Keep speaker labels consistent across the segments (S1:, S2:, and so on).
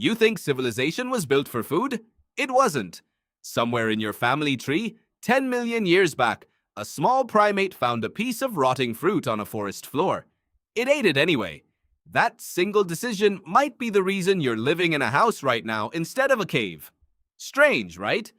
S1: You think civilization was built for food? It wasn't. Somewhere in your family tree, 10 million years back, a small primate found a piece of rotting fruit on a forest floor. It ate it anyway. That single decision might be the reason you're living in a house right now instead of a cave. Strange, right?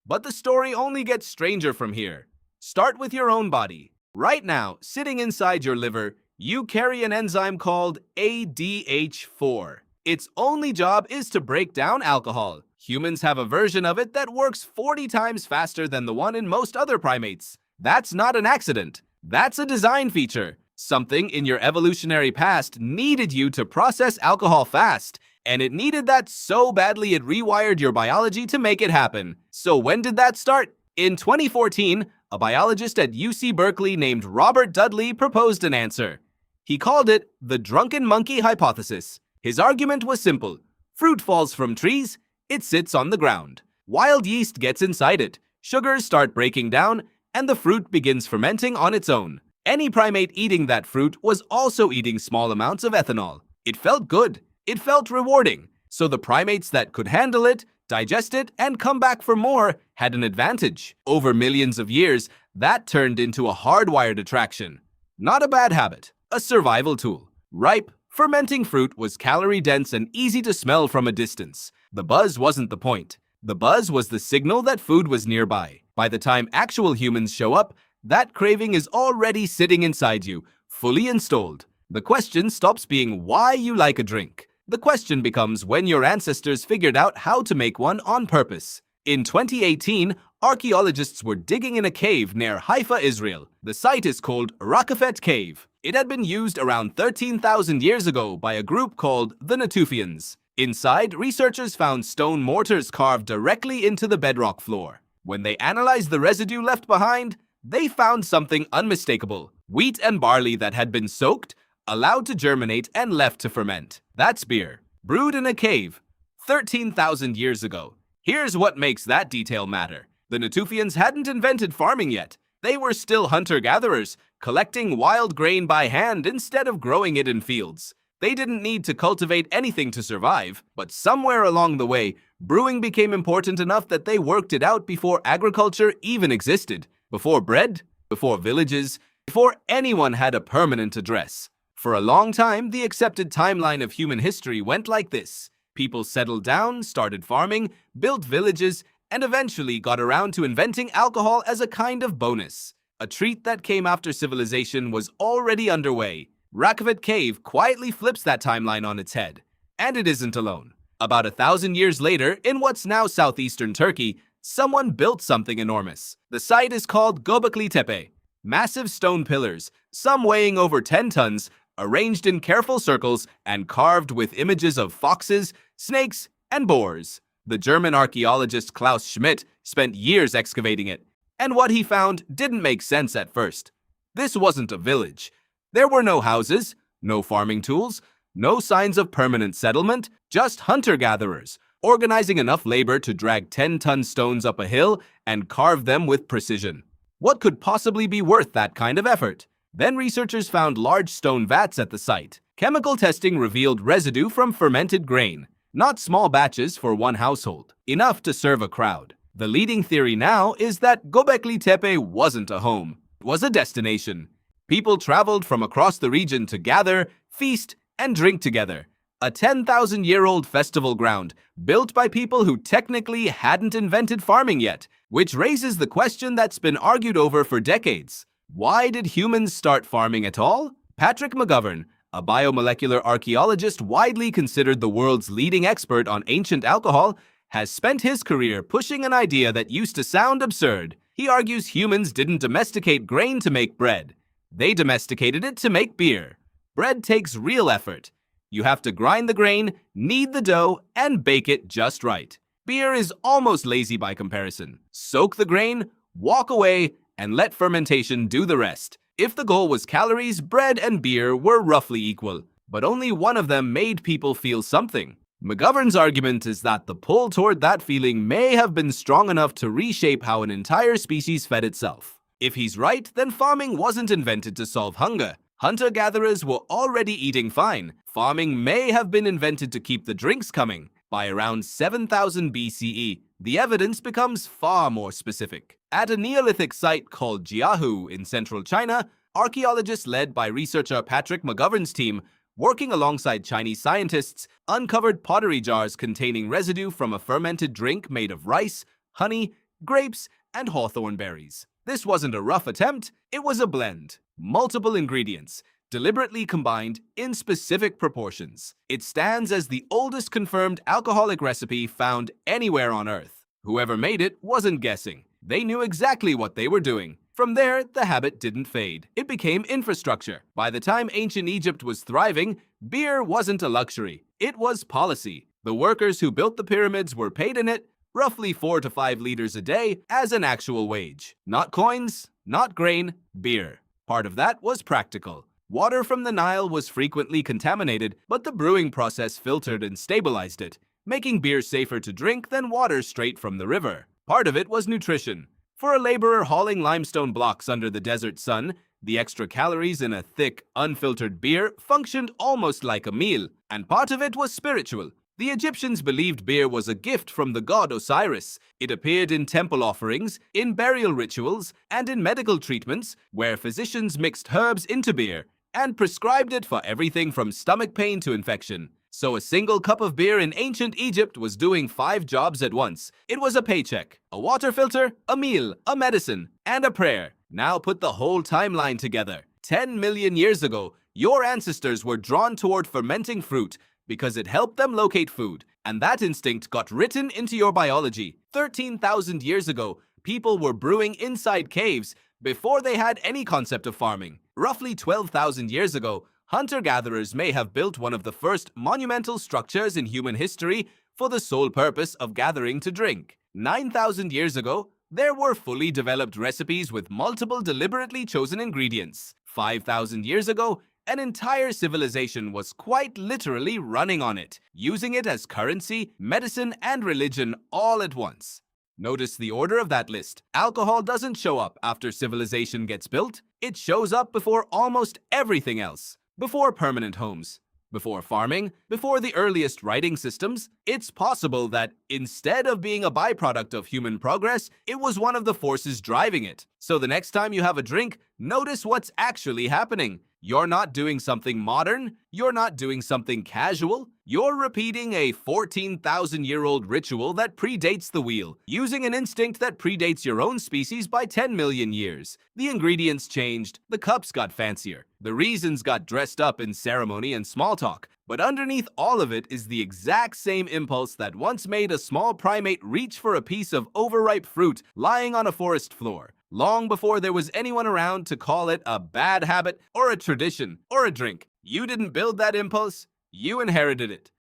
S1: But the story only gets stranger from here. Start with your own body. Right now, sitting inside your liver, you carry an enzyme called ADH4. Its only job is to break down alcohol. Humans have a version of it that works 40 times faster than the one in most other primates. That's not an accident. That's a design feature. Something in your evolutionary past needed you to process alcohol fast, and it needed that so badly it rewired your biology to make it happen. So when did that start? In 2014, a biologist at UC Berkeley named Robert Dudley proposed an answer. He called it the drunken monkey hypothesis. His argument was simple. Fruit falls from trees, it sits on the ground. Wild yeast gets inside it, sugars start breaking down, and the fruit begins fermenting on its own. Any primate eating that fruit was also eating small amounts of ethanol. It felt good. It felt rewarding. So the primates that could handle it, digest it, and come back for more had an advantage. Over millions of years, that turned into a hardwired attraction. Not a bad habit, a survival tool. Ripe, fermenting fruit was calorie-dense and easy to smell from a distance. The buzz wasn't the point. The buzz was the signal that food was nearby. By the time actual humans show up, that craving is already sitting inside you, fully installed. The question stops being why you like a drink. The question becomes when your ancestors figured out how to make one on purpose. In 2018, archaeologists were digging in a cave near Haifa, Israel. The site is called Rakafet Cave. It had been used around 13,000 years ago by a group called the Natufians. Inside, researchers found stone mortars carved directly into the bedrock floor. When they analyzed the residue left behind, they found something unmistakable. Wheat and barley that had been soaked, allowed to germinate, and left to ferment. That's beer. Brewed in a cave, 13,000 years ago. Here's what makes that detail matter. The Natufians hadn't invented farming yet. They were still hunter-gatherers, collecting wild grain by hand instead of growing it in fields. They didn't need to cultivate anything to survive, but somewhere along the way, brewing became important enough that they worked it out before agriculture even existed. Before bread, before villages, before anyone had a permanent address. For a long time, the accepted timeline of human history went like this. People settled down, started farming, built villages, and eventually got around to inventing alcohol as a kind of bonus. A treat that came after civilization was already underway. Rakafet Cave quietly flips that timeline on its head. And it isn't alone. About 1,000 years later, in what's now southeastern Turkey, someone built something enormous. The site is called Göbekli Tepe. Massive stone pillars, some weighing over 10 tons, arranged in careful circles and carved with images of foxes, snakes, and boars. The German archaeologist Klaus Schmidt spent years excavating it, and what he found didn't make sense at first. This wasn't a village. There were no houses, no farming tools, no signs of permanent settlement, just hunter-gatherers, organizing enough labor to drag 10-ton stones up a hill and carve them with precision. What could possibly be worth that kind of effort? Then researchers found large stone vats at the site. Chemical testing revealed residue from fermented grain, not small batches for one household, enough to serve a crowd. The leading theory now is that Göbekli Tepe wasn't a home, it was a destination. People traveled from across the region to gather, feast, and drink together. A 10,000-year-old festival ground built by people who technically hadn't invented farming yet, which raises the question that's been argued over for decades. Why did humans start farming at all? Patrick McGovern, a biomolecular archaeologist widely considered the world's leading expert on ancient alcohol, has spent his career pushing an idea that used to sound absurd. He argues humans didn't domesticate grain to make bread. They domesticated it to make beer. Bread takes real effort. You have to grind the grain, knead the dough, and bake it just right. Beer is almost lazy by comparison. Soak the grain, walk away, and let fermentation do the rest. If the goal was calories, bread and beer were roughly equal, but only one of them made people feel something. McGovern's argument is that the pull toward that feeling may have been strong enough to reshape how an entire species fed itself. If he's right, then farming wasn't invented to solve hunger. Hunter-gatherers were already eating fine. Farming may have been invented to keep the drinks coming. By around 7000 BCE, the evidence becomes far more specific. At a Neolithic site called Jiahu in central China, archaeologists led by researcher Patrick McGovern's team, working alongside Chinese scientists, uncovered pottery jars containing residue from a fermented drink made of rice, honey, grapes, and hawthorn berries. This wasn't a rough attempt, it was a blend. Multiple ingredients, deliberately combined in specific proportions. It stands as the oldest confirmed alcoholic recipe found anywhere on Earth. Whoever made it wasn't guessing. They knew exactly what they were doing. From there, the habit didn't fade. It became infrastructure. By the time ancient Egypt was thriving, beer wasn't a luxury. It was policy. The workers who built the pyramids were paid in it, roughly 4 to 5 liters a day, as an actual wage. Not coins, not grain, beer. Part of that was practical. Water from the Nile was frequently contaminated, but the brewing process filtered and stabilized it, making beer safer to drink than water straight from the river. Part of it was nutrition. For a laborer hauling limestone blocks under the desert sun, the extra calories in a thick, unfiltered beer functioned almost like a meal, and part of it was spiritual. The Egyptians believed beer was a gift from the god Osiris. It appeared in temple offerings, in burial rituals, and in medical treatments, where physicians mixed herbs into beer and prescribed it for everything from stomach pain to infection. So a single cup of beer in ancient Egypt was doing 5 jobs at once. It was a paycheck, a water filter, a meal, a medicine, and a prayer. Now put the whole timeline together. 10 million years ago, your ancestors were drawn toward fermenting fruit because it helped them locate food, and that instinct got written into your biology. 13,000 years ago, people were brewing inside caves before they had any concept of farming. Roughly 12,000 years ago, hunter-gatherers may have built one of the first monumental structures in human history for the sole purpose of gathering to drink. 9,000 years ago, there were fully developed recipes with multiple deliberately chosen ingredients. 5,000 years ago, an entire civilization was quite literally running on it, using it as currency, medicine, and religion all at once. Notice the order of that list. Alcohol doesn't show up after civilization gets built. It shows up before almost everything else. Before permanent homes, before farming, before the earliest writing systems. It's possible that instead of being a byproduct of human progress, it was one of the forces driving it. So the next time you have a drink, notice what's actually happening. You're not doing something modern. You're not doing something casual. You're repeating a 14,000-year-old ritual that predates the wheel, using an instinct that predates your own species by 10 million years. The ingredients changed, the cups got fancier, the reasons got dressed up in ceremony and small talk, but underneath all of it is the exact same impulse that once made a small primate reach for a piece of overripe fruit lying on a forest floor, long before there was anyone around to call it a bad habit or a tradition or a drink. You didn't build that impulse. You inherited it.